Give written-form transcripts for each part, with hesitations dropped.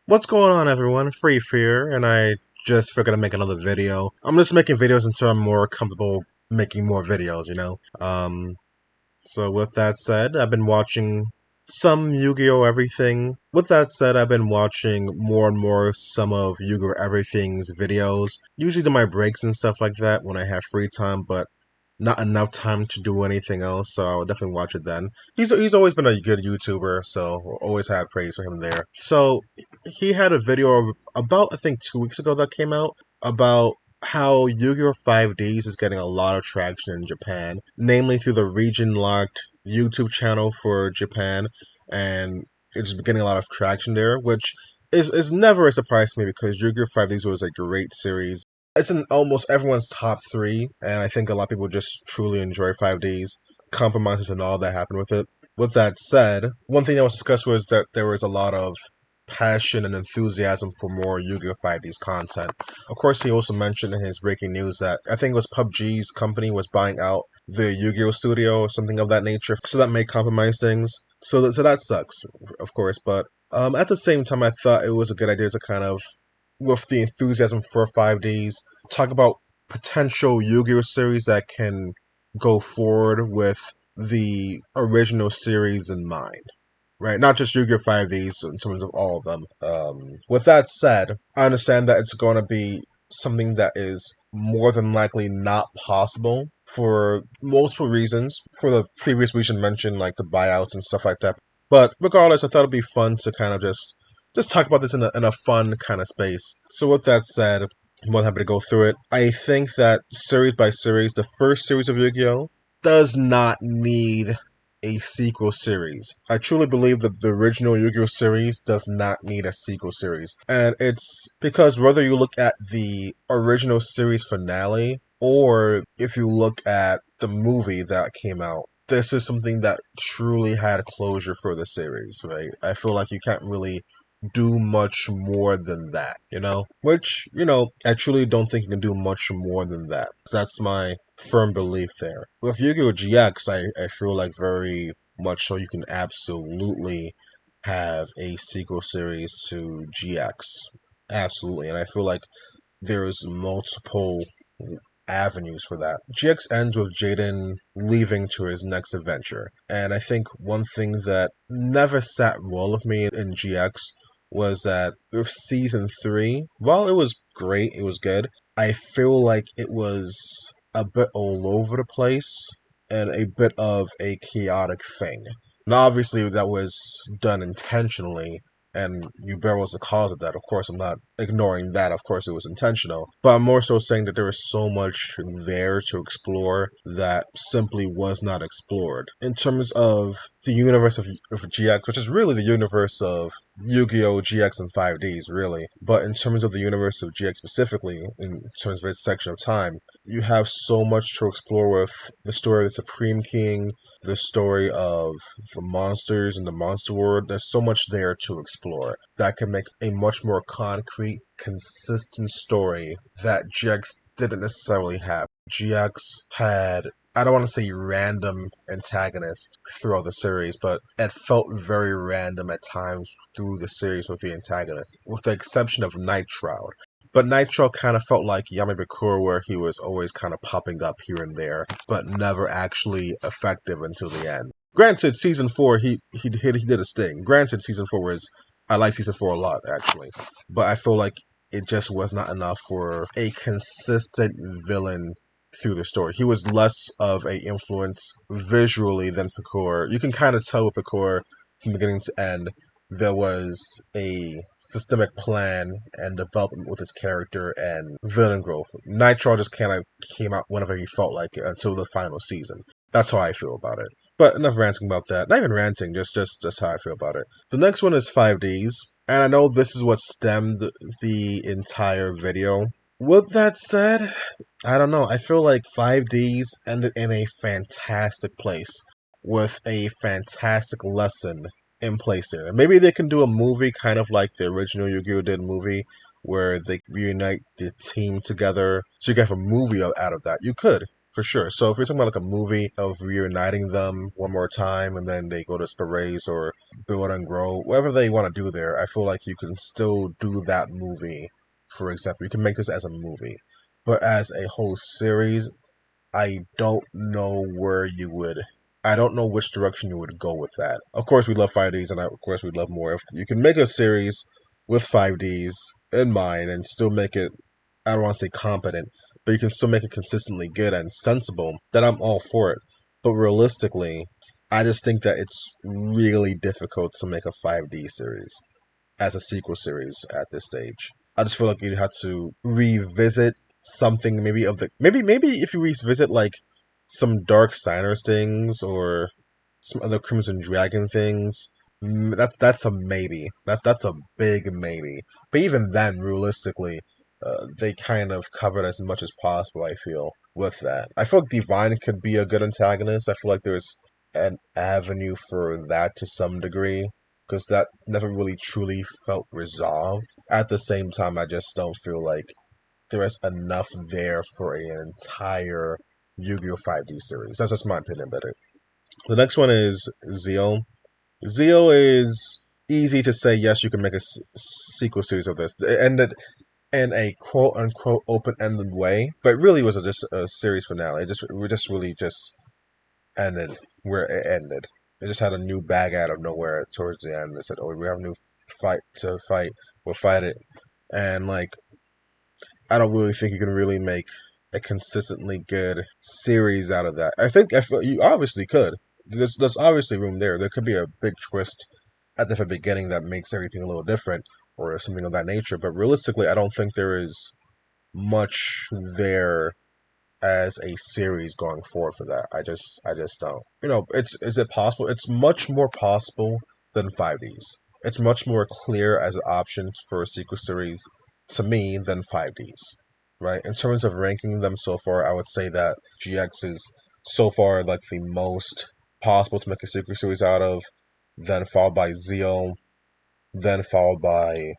What's going on, everyone? Free Fear, and I just figured to make another video. I'm just making videos until I'm more comfortable making more videos, you know? So with that said, I've been watching some Yu-Gi-Oh! Everything. With that said, I've been watching more and more some of Yu-Gi-Oh! Everything's videos. Usually to my breaks and stuff like that when I have free time, but not enough time to do anything else, so I would definitely watch it then. He's always been a good YouTuber, so we'll always have praise for him there. So he had a video about I think 2 weeks ago that came out about how Yu-Gi-Oh! 5Ds is getting a lot of traction in Japan, namely through the region-locked YouTube channel for Japan, and it's getting a lot of traction there, which is never a surprise to me because Yu-Gi-Oh! 5Ds was a great series. It's in almost everyone's top three, and I think a lot of people just truly enjoy 5Ds, compromises and all that happened with it. With that said, one thing that was discussed was that there was a lot of passion and enthusiasm for more Yu-Gi-Oh! 5D's content. Of course, he also mentioned in his breaking news that I think it was PUBG's company was buying out the Yu-Gi-Oh! Studio or something of that nature, so that may compromise things. So that sucks, of course, but at the same time, I thought it was a good idea to kind of, with the enthusiasm for 5Ds, talk about potential Yu-Gi-Oh! Series that can go forward with the original series in mind, right? Not just Yu-Gi-Oh! 5Ds in terms of all of them. With that said, I understand that it's going to be something that is more than likely not possible for multiple reasons. For the previous reason mentioned, like the buyouts and stuff like that. But regardless, I thought it'd be fun to kind of just talk about this in a fun kind of space. So with that said, I'm more than happy to go through it. I think that series by series, the first series of Yu-Gi-Oh! Does not need a sequel series. I truly believe that the original Yu-Gi-Oh! Series does not need a sequel series. And it's because whether you look at the original series finale or if you look at the movie that came out, this is something that truly had closure for the series, right? I feel like you can't really do much more than that, you know? Which, I truly don't think you can do much more than that. That's my firm belief there. With Yu-Gi-Oh! GX, I feel like very much so you can absolutely have a sequel series to GX. Absolutely. And I feel like there's multiple avenues for that. GX ends with Jaden leaving to his next adventure. And I think one thing that never sat well with me in GX was that with season 3, while it was great, it was good, I feel like it was a bit all over the place and a bit of a chaotic thing. Now, obviously, that was done intentionally, and Yubera was the cause of that. Of course, I'm not ignoring that. Of course, it was intentional. But I'm more so saying that there is so much there to explore that simply was not explored. In terms of the universe of GX, which is really the universe of Yu-Gi-Oh! GX and 5Ds, really. But in terms of the universe of GX specifically, in terms of its section of time, you have so much to explore with the story of the Supreme King, the story of the monsters in the monster world. There's so much there to explore that can make a much more concrete, consistent story that GX didn't necessarily have. GX had, I don't want to say random antagonists throughout the series, but it felt very random at times through the series with the antagonists, with the exception of Nitro. But Nitro kind of felt like Yami Bakura, where he was always kind of popping up here and there, but never actually effective until the end. Granted, season 4 he did his thing. Granted, season 4 was, I like season 4 a lot actually, but I feel like it just was not enough for a consistent villain through the story. He was less of a influence visually than Picor. You can kind of tell with Picor from beginning to end there was a systemic plan and development with his character and villain growth. Nitro just kind of came out whenever he felt like it until the final season. That's how I feel about it. But enough ranting about that. Not even ranting, just how I feel about it. The next one is 5Ds, and I know this is what stemmed the entire video. With that said, I don't know. I feel like 5Ds ended in a fantastic place with a fantastic lesson in place there. Maybe they can do a movie kind of like the original Yu-Gi-Oh! Did movie where they reunite the team together. So you can have a movie out of that. You could. for sure. So if you're talking about like a movie of reuniting them one more time and then they go to Space or Build and Grow, whatever they want to do there, I feel like you can still do that movie. For example, you can make this as a movie, but as a whole series, I don't know where you would. I don't know which direction you would go with that. Of course, we love 5Ds, and of course, we'd love more. If you can make a series with 5Ds in mind and still make it, I don't want to say competent, but you can still make it consistently good and sensible, then I'm all for it. But realistically, I just think that it's really difficult to make a 5D series as a sequel series at this stage. I just feel like you'd have to revisit something maybe of the maybe if you revisit like some Dark Signers things or some other Crimson Dragon things. That's a maybe. That's a big maybe. But even then, realistically, they kind of covered as much as possible. I feel with that. I feel like Divine could be a good antagonist. I feel like there's an avenue for that to some degree because that never really truly felt resolved. At the same time, I just don't feel like there is enough there for an entire Yu-Gi-Oh! 5D series. That's just my opinion about it. The next one is Zeo. Zeo is easy to say, yes, you can make a sequel series of this. It ended in a quote-unquote open-ended way, but it really was just a series finale. We just really just ended where it ended. It just had a new bag out of nowhere towards the end. It said, "Oh, we have a new fight to fight. We'll fight it." And like, I don't really think you can really make a consistently good series out of that. I feel you obviously could. There's obviously room there. There could be a big twist at the very beginning that makes everything a little different or something of that nature. But realistically, I don't think there is much there as a series going forward for that. I just don't. You know, is it possible? It's much more possible than 5Ds. It's much more clear as an option for a sequel series to me than 5Ds. Right? In terms of ranking them so far, I would say that GX is so far like the most possible to make a sequel series out of, then followed by Zeo, then followed by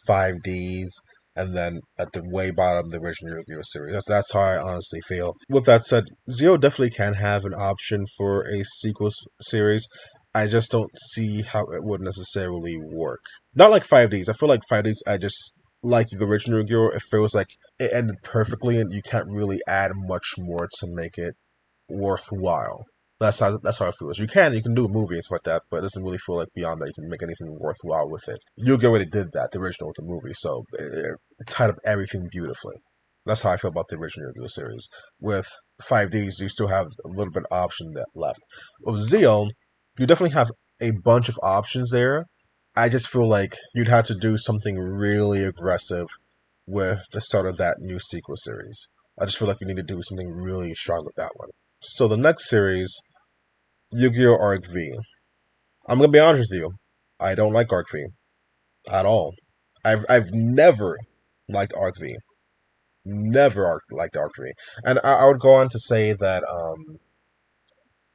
5Ds, and then at the way bottom, the original Yu-Gi-Oh series. That's how I honestly feel. With that said, Zeo definitely can have an option for a sequel series. I just don't see how it would necessarily work. Not like 5Ds. I feel like 5Ds, I just like the original Yu-Gi-Oh! It feels like it ended perfectly, and you can't really add much more to make it worthwhile. That's how it feels. You can do a movie and stuff like that, but it doesn't really feel like beyond that you can make anything worthwhile with it. Yu-Gi-Oh! Already did that, the original with the movie, so it tied up everything beautifully. That's how I feel about the original Yu-Gi-Oh! Series. With 5Ds, you still have a little bit of option left. With Zeo, you definitely have a bunch of options there. I just feel like you'd have to do something really aggressive with the start of that new sequel series. I just feel like you need to do something really strong with that one. So the next series, Yu-Gi-Oh! Arc V. I'm gonna be honest with you, I don't like Arc V at all. I've never liked Arc V. Never liked Arc V. And I would go on to say that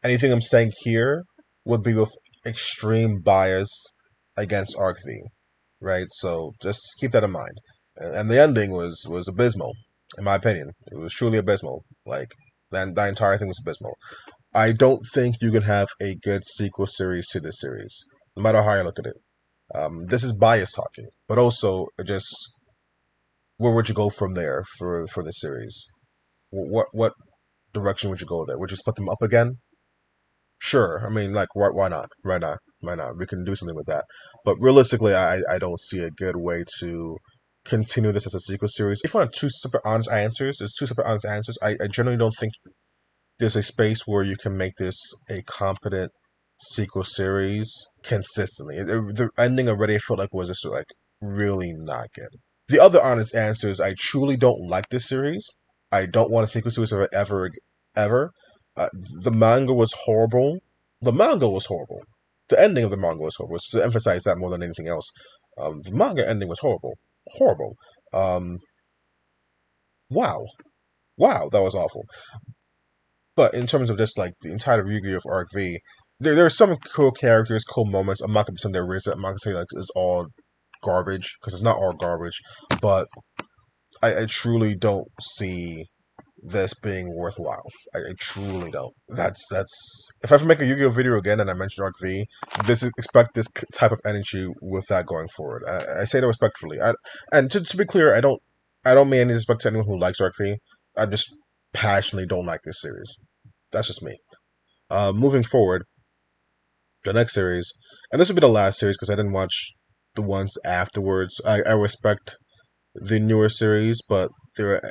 anything I'm saying here would be with extreme bias against Arc V. Right? So just keep that in mind. And the ending was abysmal, in my opinion. It was truly abysmal. Like that entire thing was abysmal. I don't think you can have a good sequel series to this series, no matter how you look at it. This is bias talking, but also just where would you go from there for the series? What direction would you go there? Would you split them up again? Sure. I mean, like why not? Why not? Why not? We can do something with that. But realistically, I don't see a good way to continue this as a sequel series. If you want two separate honest answers, there's two separate honest answers. I generally don't think there's a space where you can make this a competent sequel series consistently. The ending already I felt like was just like really not good. The other honest answer is I truly don't like this series. I don't want a sequel series of it ever. The manga was horrible. The manga was horrible. The ending of the manga was horrible. To emphasize that more than anything else, the manga ending was horrible. Horrible. Um, wow, wow, that was awful. But in terms of just like the entire Yu-Gi-Oh! Arc V, there are some cool characters, cool moments. I'm not gonna pretend there isn't. I'm not gonna say like it's all garbage because it's not all garbage. But I truly don't see this being worthwhile. I truly don't. That's if I ever make a Yu-Gi-Oh video again and I mention Arc V, expect this type of energy with that going forward. I say that respectfully. And to be clear, I don't mean any respect to anyone who likes Arc V. I just passionately don't like this series. That's just me. Moving forward, the next series, and this will be the last series because I didn't watch the ones afterwards. I respect the newer series, but they're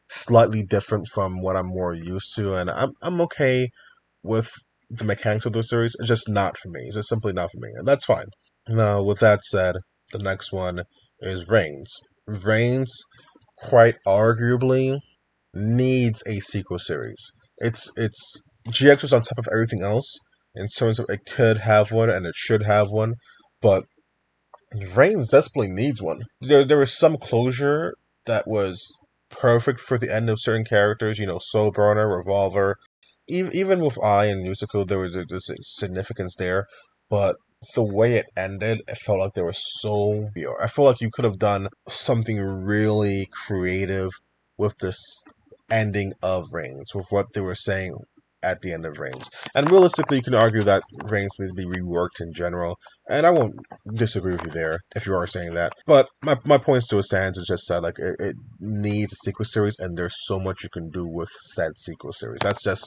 slightly different from what I'm more used to, and I'm okay with the mechanics of those series. It's just not for me. It's just simply not for me, and that's fine. Now, with that said, the next one is Reigns. Reigns, quite arguably, needs a sequel series. It's GX was on top of everything else in terms of it could have one and it should have one, but Reigns desperately needs one. There was some closure that was perfect for the end of certain characters. Soul Burner, Revolver, even with I and Musical, there's a significance there. But the way it ended, it felt like there was so pure. I feel like you could have done something really creative with this ending of Reigns, with what they were saying at the end of Reigns. And realistically, you can argue that Reigns needs to be reworked in general. And I won't disagree with you there if you are saying that. But my point still stands. It's just that it needs a sequel series, and there's so much you can do with said sequel series. That's just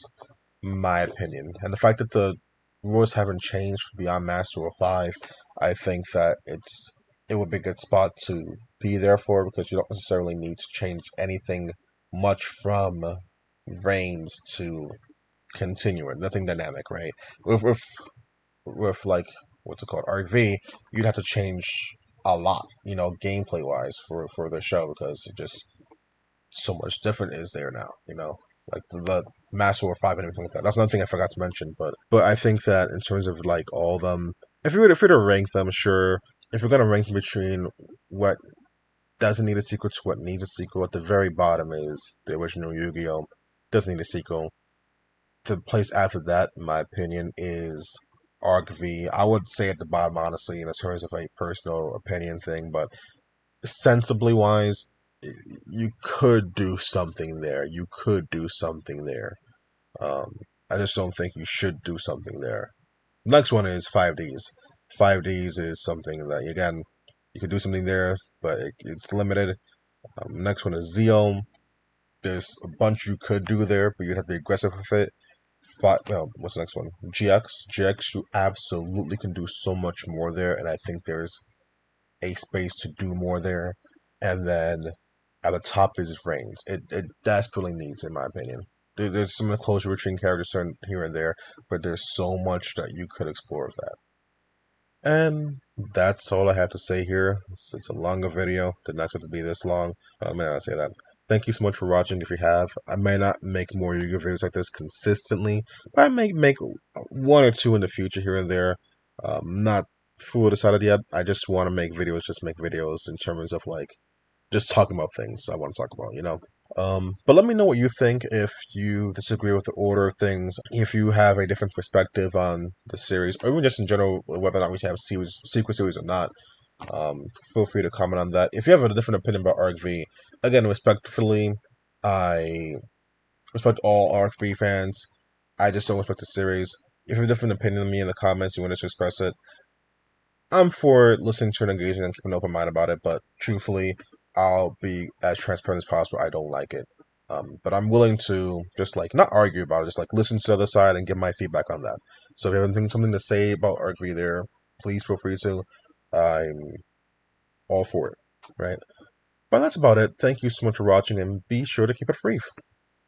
my opinion. And the fact that the rules haven't changed beyond Master of Five, I think that it would be a good spot to be there for, because you don't necessarily need to change anything much from Reigns to continue it. Nothing dynamic, right? With like what's it called, RV, you'd have to change a lot, gameplay wise for the show, because it just so much different is there now, like the Master War 5 and everything like that. That's another thing I forgot to mention, but I think that in terms of like all of them, if you were to rank them, sure, if you're gonna rank them between what doesn't need a sequel to what needs a sequel, at the very bottom is the original Yu-Gi-Oh! Doesn't need a sequel. The place after that, in my opinion, is Arc V. I would say at the bottom, honestly, in terms of a personal opinion thing, but sensibly wise, you could do something there. You could do something there. Um, I just don't think you should do something there. Next one is 5Ds. 5Ds is something that, again, you could do something there, but it's limited. Next one is Zeom. There's a bunch you could do there, but you'd have to be aggressive with it. What's the next one? GX. GX, you absolutely can do so much more there, and I think there's a space to do more there. And then at the top is Reigns. It desperately needs, in my opinion. There's some closure between characters here and there, but there's so much that you could explore with that. And that's all I have to say here. It's a longer video. Did not expect it to be this long. I may not say that. Thank you so much for watching. If you have, I may not make more Yu-Gi-Oh videos like this consistently, but I may make one or two in the future here and there. Not fully decided yet. I just want to make videos, just make videos in terms of like just talking about things I want to talk about. But let me know what you think, if you disagree with the order of things, if you have a different perspective on the series, or even just in general, whether or not we should have sequel series or not. Feel free to comment on that. If you have a different opinion about Arc V, again, respectfully, I respect all Arc V fans. I just don't respect the series. If you have a different opinion than me in the comments, you want to express it, I'm for listening to and engaging and keeping an open mind about it, but truthfully, I'll be as transparent as possible. I don't like it. But I'm willing to just like not argue about it, just like listen to the other side and give my feedback on that. So if you have anything, something to say about Arc V there, please feel free to. I'm all for it, right? But that's about it. Thank you so much for watching, and be sure to keep it brief.